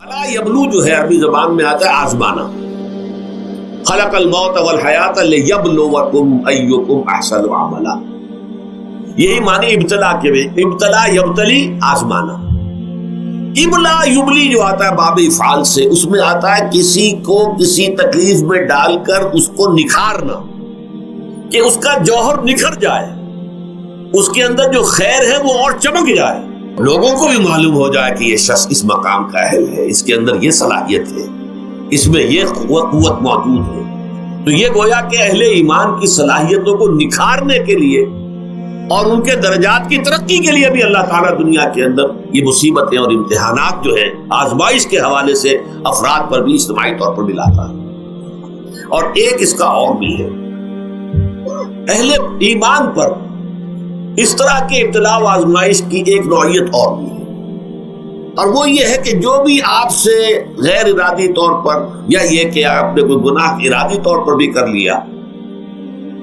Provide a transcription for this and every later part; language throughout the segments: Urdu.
الا یبلو جو ہے عربی زبان میں آتا ہے آزمانا. خلق الموت والحیات لیبلوکم ایکم احسن عملا. یہی معنی ابتلا کے بھی. ابتلا یبتلی آزمانا. ابلا یبلی جو آتا ہے باب افعال سے، اس میں آتا ہے کسی کو کسی تکلیف میں ڈال کر اس کو نکھارنا، کہ اس کا جوہر نکھر جائے، اس کے اندر جو خیر ہے وہ اور چمک جائے، لوگوں کو بھی معلوم ہو جائے کہ یہ شخص اس مقام کا اہل ہے، اس کے اندر یہ صلاحیت ہے، اس میں یہ قوت موجود ہے. تو یہ گویا کہ اہل ایمان کی صلاحیتوں کو نکھارنے کے لیے اور ان کے درجات کی ترقی کے لیے بھی اللہ تعالیٰ دنیا کے اندر یہ مصیبتیں اور امتحانات جو ہیں آزمائش کے حوالے سے افراد پر بھی اجتماعی طور پر بھی لاتا ہے. اور ایک اس کا اور بھی ہے، اہل ایمان پر اس طرح کے ابتلاء و آزمائش کی ایک نوعیت اور بھی ہے، اور وہ یہ ہے کہ جو بھی آپ سے غیر ارادی طور پر یا یہ کہ آپ نے کوئی گناہ ارادی طور پر بھی کر لیا،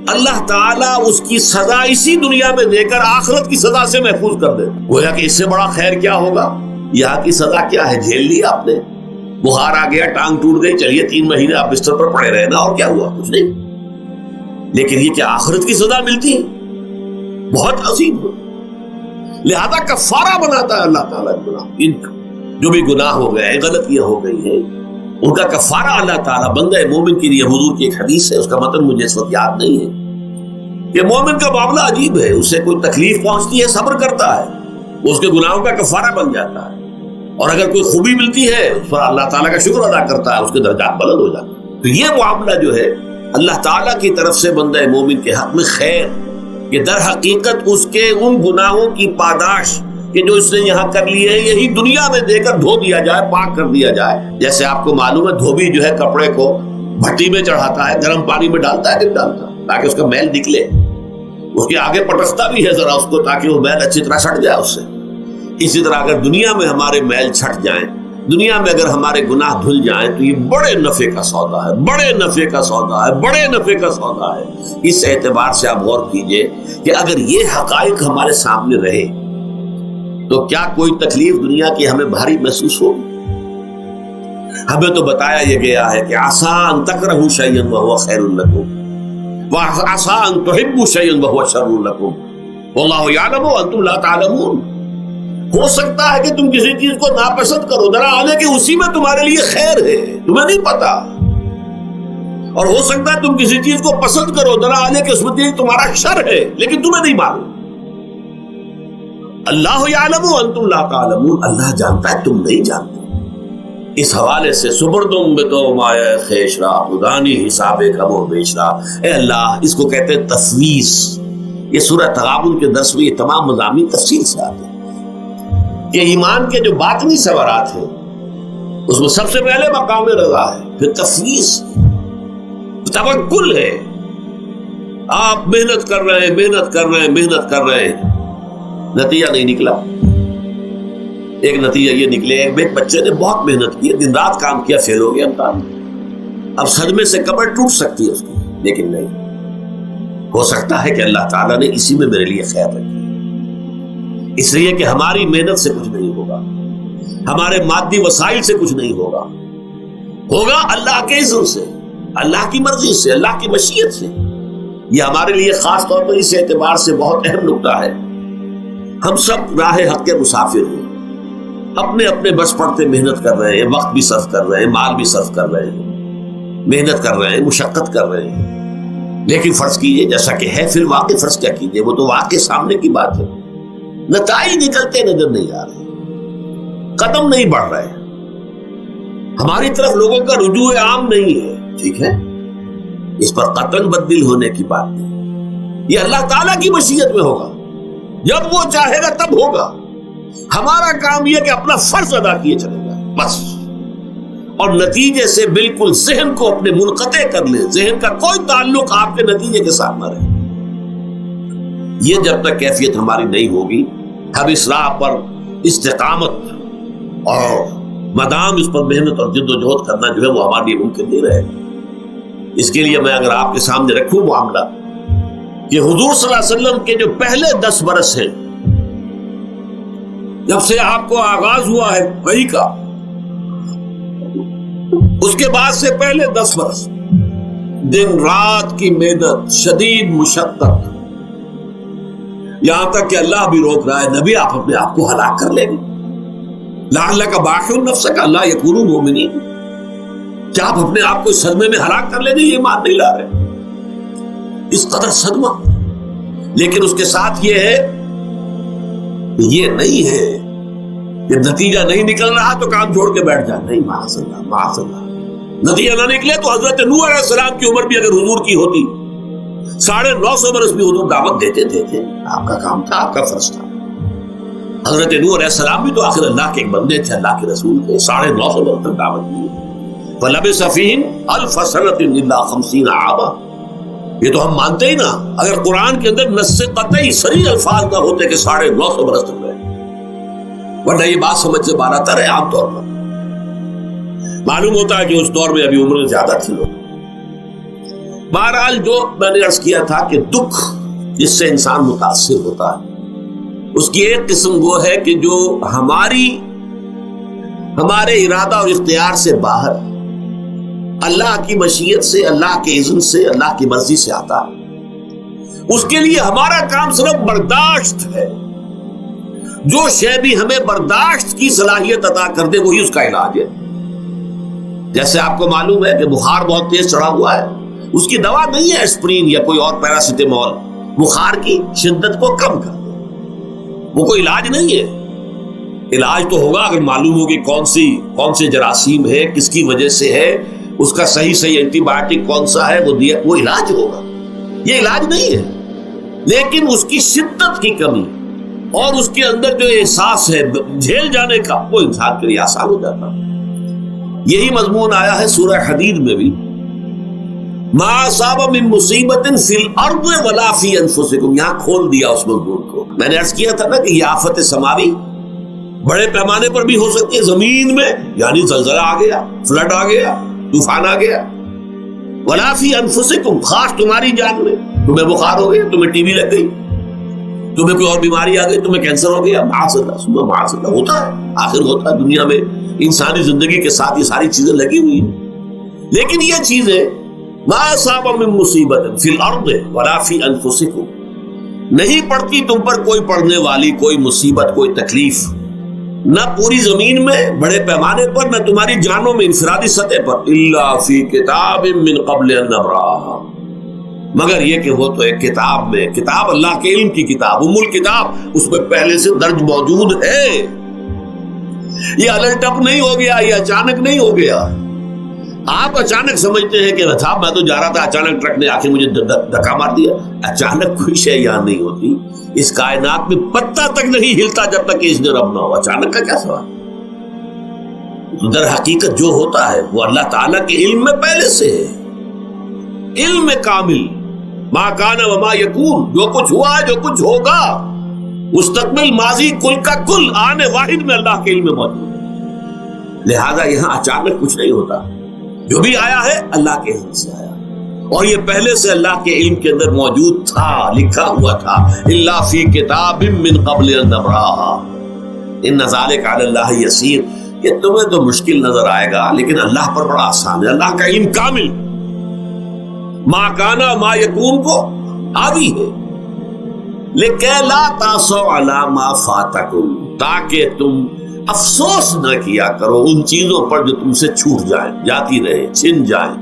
اللہ تعالیٰ اس کی سزا اسی دنیا میں دے کر آخرت کی سزا سے محفوظ کر دے. گویا کہ اس سے بڑا خیر کیا ہوگا؟ یہاں کی سزا کیا ہے؟ جھیل لی آپ نے، بخار آ گیا، ٹانگ ٹوٹ گئی، چلیے 3 مہینے آپ بستر پر پڑے رہے نا، اور کیا ہوا؟ کچھ نہیں. لیکن یہ کیا آخرت کی سزا ملتی ہے؟ بہت عظیم ہے. لہذا کفارہ بناتا ہے اللہ تعالیٰ ان جو بھی گناہ ہو گئے ہیں، غلطیاں ہو گئی ہیں، ان کا کفارہ اللہ تعالیٰ بندہ مومن کے لیے. حضور کی ایک حدیث ہے، اس کا متن مجھے اس وقت یاد نہیں ہے، کہ مومن کا معاملہ عجیب ہے. اسے کوئی تکلیف پہنچتی ہے، صبر کرتا ہے، وہ اس کے گناہوں کا کفارہ بن جاتا ہے، اور اگر کوئی خوبی ملتی ہے اس پر اللہ تعالیٰ کا شکر ادا کرتا ہے، اس کے درجات بلند ہو جاتے ہیں. تو یہ معاملہ جو ہے اللہ تعالیٰ کی طرف سے بندہ مومن کے حق میں خیر، کہ در حقیقت اس کے ان گناہوں کی پاداش کہ جو اس نے یہاں کر لیے ہیں، یہی دنیا میں دے کر دھو دیا جائے، پاک کر دیا جائے. جیسے آپ کو معلوم ہے دھوبی جو ہے کپڑے کو بھٹی میں چڑھاتا ہے، گرم پانی میں ڈالتا ہے کہ ڈالتا تاکہ اس کا میل نکلے، اس کے آگے پٹکتا بھی ہے ذرا اس کو تاکہ وہ میل اچھی طرح چھٹ جائے اس سے. اسی طرح اگر دنیا میں ہمارے میل چھٹ جائیں، دنیا میں اگر ہمارے گناہ دھل جائیں، تو یہ بڑے نفع کا سودا ہے، بڑے نفع کا سودا ہے، بڑے نفع کا سودا ہے. اس اعتبار سے آپ غور کیجئے کہ اگر یہ حقائق ہمارے سامنے رہے تو کیا کوئی تکلیف دنیا کی ہمیں بھاری محسوس ہوگی؟ ہمیں تو بتایا یہ گیا ہے کہ عسیٰ ان تکرہوا شیئا وہو خیر لکم وعسیٰ ان تحبوا شیئا وہو شر لکم واللہ یعلم وانتم لا تعلمون. ہو سکتا ہے کہ تم کسی چیز کو ناپسند کرو، ذرا آنے کہ اسی میں تمہارے لیے خیر ہے، تمہیں نہیں پتا. اور ہو سکتا ہے تم کسی چیز کو پسند کرو، ذرا آنے کہ اس میں تمہارا شر ہے، لیکن تمہیں نہیں معلوم. اللہ یعلم وانتم لا تعلمون. اللہ جانتا ہے، تم نہیں جانتے. اس حوالے سے سبردم بتو مایا خیش را خدانی حساب کم و بیش را. اے اللہ، اس کو کہتے ہیں تفویض. یہ سورہ تغابن کے درس میں یہ تمام مضامین تفصیل سے آتے ہیں کہ ایمان کے جو باطنی ثمرات ہیں اس میں سب سے پہلے مقام رضا ہے، پھر تفویض، توکل ہے. آپ محنت کر رہے ہیں، محنت کر رہے ہیں، محنت کر رہے ہیں، نتیجہ نہیں نکلا. ایک نتیجہ یہ نکلے، ایک بچے نے بہت محنت کی، دن رات کام کیا، فیل ہو گیا امتحان. اب صدمے سے کمر ٹوٹ سکتی ہے اس کی، لیکن نہیں. ہو سکتا ہے کہ اللہ تعالیٰ نے اسی میں میرے لیے خیر رکھی، اس لیے کہ ہماری محنت سے کچھ نہیں ہوگا، ہمارے مادی وسائل سے کچھ نہیں ہوگا، ہوگا اللہ کے اذن سے، اللہ کی مرضی سے، اللہ کی مشیت سے. یہ ہمارے لیے خاص طور پر اس اعتبار سے بہت اہم نکتہ ہے. ہم سب راہ حق کے مسافر ہیں، اپنے اپنے بس پڑتے محنت کر رہے ہیں، وقت بھی صرف کر رہے ہیں، مال بھی صرف کر رہے ہیں، محنت کر رہے ہیں، مشقت کر رہے ہیں. لیکن فرض کیجئے جیسا کہ ہے فی الواقع، فرض کیا کیجئے، وہ تو واقع سامنے کی بات ہے، نتائج نکلتے نظر نہیں آ رہے، قدم نہیں بڑھ رہے، ہماری طرف لوگوں کا رجوع عام نہیں ہے. ٹھیک ہے، اس پر قطعاً بدل ہونے کی بات نہیں. یہ اللہ تعالیٰ کی مشیت میں ہوگا، جب وہ چاہے گا تب ہوگا. ہمارا کام یہ کہ اپنا فرض ادا کیے چلے جائیں بس، اور نتیجے سے بالکل ذہن کو اپنے منقطع کر لیں، ذہن کا کوئی تعلق آپ کے نتیجے کے ساتھ نہ رہے. یہ جب تک کیفیت ہماری نہیں ہوگی، ہم اس راہ پر استقامت اور مدام اس پر محنت اور جد و جہد کرنا جو ہے وہ ہمارے لیے ممکن نہیں رہے. اس کے لیے میں اگر آپ کے سامنے رکھوں معاملہ کہ حضور صلی اللہ علیہ وسلم کے جو پہلے 10 برس ہیں، جب سے آپ کو آغاز ہوا ہے وحی کا، اس کے بعد سے پہلے 10 برس دن رات کی محنت، شدید مشقت، یہاں تک کہ اللہ بھی روک رہا ہے نبی آپ اپنے آپ کو ہلاک کر لیں گے، لعلک باخع نفسک الا یکونوا مؤمنین، کیا آپ اپنے آپ کو اس صدمے میں ہلاک کر لیں گے؟ یہ ایمان نہیں لا رہے، اس قدر صدمہ۔ لیکن اس کے ساتھ یہ ہے، یہ نہیں ہے کہ نتیجہ نہیں نکل رہا تو کام چھوڑ کے بیٹھ جائے، نہیں، معاذ اللہ معاذ اللہ۔ نتیجہ نہ نکلے تو حضرت نوح علیہ السلام کی عمر بھی اگر حضور کی ہوتی 950 برس بھی حضور دعوت دیتے تھے، آپ کا کام تھا، آپ کا فرض تھا۔ حضرت نوح علیہ السلام بھی تو آخر اللہ کے ایک بندے تھے، اللہ کے رسول تھے، 950 برس تک دعوت دی۔ وَلَبِثَ فِيهِمْ أَلْفَ سَنَةٍ إِلَّا 50 عَامًا، یہ تو ہم مانتے ہی نا، اگر قرآن کے اندر نص قطعی صریح الفاظ نہ ہوتے کہ 950 برس تک رہے، ورنہ یہ بات سمجھ سے بالا تر ہے۔ عام طور پر معلوم ہوتا ہے کہ اس دور میں ابھی عمر زیادہ تھی لوگ۔ بہرحال جو میں نے عرض کیا تھا کہ دکھ جس سے انسان متاثر ہوتا ہے اس کی ایک قسم وہ ہے کہ جو ہمارے ارادہ اور اختیار سے باہر، اللہ کی مشیت سے، اللہ کے اذن سے، اللہ کی مرضی سے آتا ہے۔ اس کے لیے ہمارا کام صرف برداشت ہے۔ جو شے بھی ہمیں برداشت کی صلاحیت عطا کر دے وہی اس کا علاج ہے۔ جیسے آپ کو معلوم ہے کہ بخار بہت تیز چڑھا ہوا ہے، اس کی دوا نہیں ہے اسپرین یا کوئی اور پیراسیٹامول، بخار کی شدت کو کم کر دے، وہ کوئی علاج نہیں ہے۔ علاج تو ہوگا اگر معلوم ہو کہ کون سے جراثیم ہے، کس کی وجہ سے ہے، اس کا صحیح اینٹی بایوٹک کون سا ہے، وہ علاج ہوگا۔ یہ علاج نہیں ہے، لیکن اس کی شدت کی کمی اور اس کے اندر جو احساس ہے جھیل جانے کا، وہ انسان کے لیے آسان ہو جاتا ہے۔ یہی مضمون آیا ہے سورہ حدید میں بھی، ما اصاب من مصیبت فی الارض ولا فی انفسکم، یہاں کھول دیا اس مضمون کو۔ میں نے عرض کیا تھا نا کہ یہ آفت سماوی بڑے پیمانے پر بھی ہو سکتی ہے، زمین میں یعنی زلزلہ آ گیا، فلڈ آ گیا، طوفان آ گیا، ولا فی انفسکم، خاص تمہاری جان میں، تمہیں بخار ہو گیا، تمہیں ٹی بی لگ گئی، تمہیں کوئی اور بیماری آ گئی، تمہیں کینسر ہو گیا، معاذ اللہ معاذ اللہ، ہوتا ہے، آخر ہوتا ہے، دنیا میں انسانی زندگی کے ساتھ یہ ساری چیزیں لگی ہوئی ہیں۔ لیکن یہ چیزیں ما اصاب من مصیبت فی الارض ولا فی انفسکم، نہیں پڑتی تم پر کوئی پڑنے والی کوئی مصیبت، کوئی تکلیف، نہ پوری زمین میں بڑے پیمانے پر، نہ تمہاری جانوں میں انفرادی سطح پر، الا فی کتاب من قبل ان نبرأھا، مگر یہ کہ وہ تو ایک کتاب میں، کتاب اللہ کے علم کی کتاب، الکتاب، اس میں پہلے سے درج موجود ہے۔ یہ الٹ اپ نہیں ہو گیا، یہ اچانک نہیں ہو گیا۔ آپ اچانک سمجھتے ہیں کہ صاحب میں تو جا رہا تھا، اچانک ٹرک نے آ کے مجھے دھکا مار دیا۔ اچانک کوئی شے یہاں نہیں ہوتی، اس کائنات میں پتہ تک نہیں ہلتا جب تک کہ اس نے رب نہ ہو۔ اچانک کا کیا سوال؟ در حقیقت جو ہوتا ہے وہ اللہ تعالیٰ کے علم میں پہلے سے ہے، علم میں کامل، ما کان وما یکون، جو کچھ ہوا ہے، جو کچھ ہوگا، مستقبل، ماضی، کل کا کل، آنے واحد میں اللہ کے علم میں موجود ہے۔ لہذا یہاں اچانک کچھ نہیں ہوتا، جو بھی آیا ہے اللہ کے علم سے آیا، اور یہ پہلے سے اللہ کے علم کے اندر موجود تھا، لکھا ہوا تھا، الا فی کتاب من قبل ان نبرأھا ان ذلک علی اللہ یسیر۔ یہ تمہیں تو مشکل نظر آئے گا لیکن اللہ پر بڑا آسان ہے، اللہ کا علم کامل، ما کانا ما یکون کو آوی ہے۔ لِكَيْ لَا تَأْسَوْا عَلَىٰ مَا فَاتَكُمْ، تاکہ تم افسوس نہ کیا کرو ان چیزوں پر جو تم سے چھوٹ جائیں، جاتی رہے، چھن جائیں۔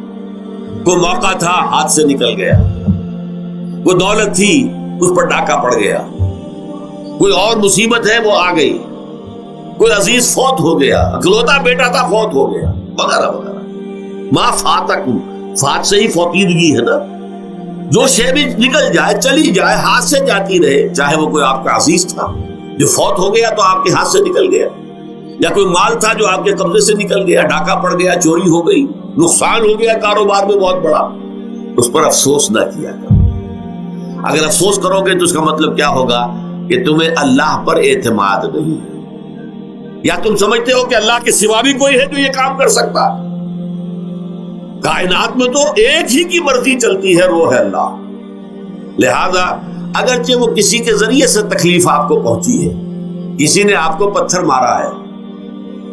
کوئی موقع تھا ہاتھ سے نکل گیا، کوئی دولت تھی اس پر ڈاکہ پڑ گیا، کوئی اور مصیبت ہے وہ آ گئی، کوئی عزیز فوت ہو گیا، اکلوتا بیٹا تھا فوت ہو گیا، وغیرہ وغیرہ۔ ما فاتکم، فات سے ہی فوتیدگی ہے نا، جو شے بھی نکل جائے، چلی جائے، ہاتھ سے جاتی رہے، چاہے وہ کوئی آپ کا عزیز تھا جو فوت ہو گیا تو آپ کے ہاتھ سے نکل گیا، یا کوئی مال تھا جو آپ کے قبضے سے نکل گیا، ڈاکہ پڑ گیا، چوری ہو گئی، نقصان ہو گیا کاروبار میں بہت بڑا، اس پر افسوس نہ کیا کرو۔ اگر افسوس کرو گے تو اس کا مطلب کیا ہوگا کہ تمہیں اللہ پر اعتماد نہیں ہے، یا تم سمجھتے ہو کہ اللہ کے سوا بھی کوئی ہے جو یہ کام کر سکتا۔ کائنات میں تو ایک ہی کی مرضی چلتی ہے، وہ ہے اللہ۔ لہذا اگرچہ وہ کسی کے ذریعے سے تکلیف آپ کو پہنچی ہے، کسی نے آپ کو پتھر مارا ہے،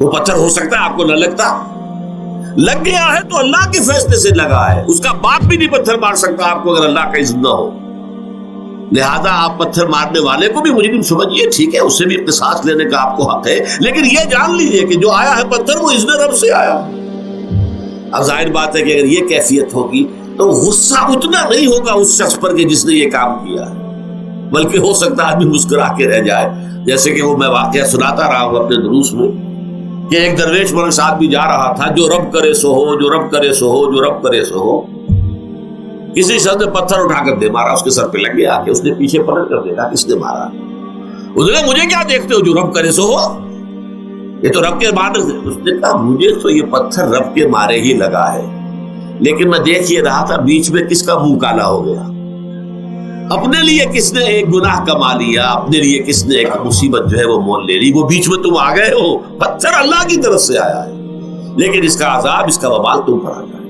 وہ پتھر ہو سکتا ہے آپ کو نہ لگتا، لگ گیا ہے تو اللہ کے فیصلے سے لگا ہے، اس کا باپ بھی نہیں پتھر مار سکتا آپ کو اگر اللہ کا اذن نہ ہو. لہذا آپ پتھر مارنے والے کو بھی مجرم سمجھیے، ٹھیک ہے، اس سے بھی قصاص لینے کا آپ کو حق ہے، لیکن یہ جان لیجئے کہ جو آیا ہے پتھر وہ اذن رب سے آیا. اب ظاہر بات ہے کہ اگر یہ کیفیت ہوگی تو غصہ اتنا نہیں ہوگا اس شخص پر کہ جس نے یہ کام کیا ہے، بلکہ ہو سکتا ہے آدمی مسکرا کے رہ جائے. جیسے کہ وہ میں واقعہ سناتا رہا ہوں اپنے دروس میں کہ ایک درویش میرے ساتھ بھی جا رہا تھا، جو رب کرے سو ہو، جو رب کرے سو ہو، جو رب کرے سو ہو. کسی شخص نے پتھر اٹھا کر دے مارا، اس کے سر پہ لگ گیا کہ اس نے پیچھے پلٹ کر دیکھا کس نے مارا. اس نے مجھے کیا دیکھتے ہو، جو رب کرے سو ہو، یہ تو رب کے مارے. اس نے کہا مجھے تو یہ پتھر رب کے مارے ہی لگا ہے، لیکن میں دیکھ یہ رہا تھا بیچ میں کس کا منہ کالا ہو گیا، اپنے لیے کس نے ایک گناہ کما لیا، اپنے لیے کس نے ایک مصیبت جو ہے وہ مول لے لی، وہ بیچ میں تم آ گئے ہو. پتھر اللہ کی طرف سے آیا ہے، لیکن اس کا عذاب، اس کا وبال تم پر آ جائے.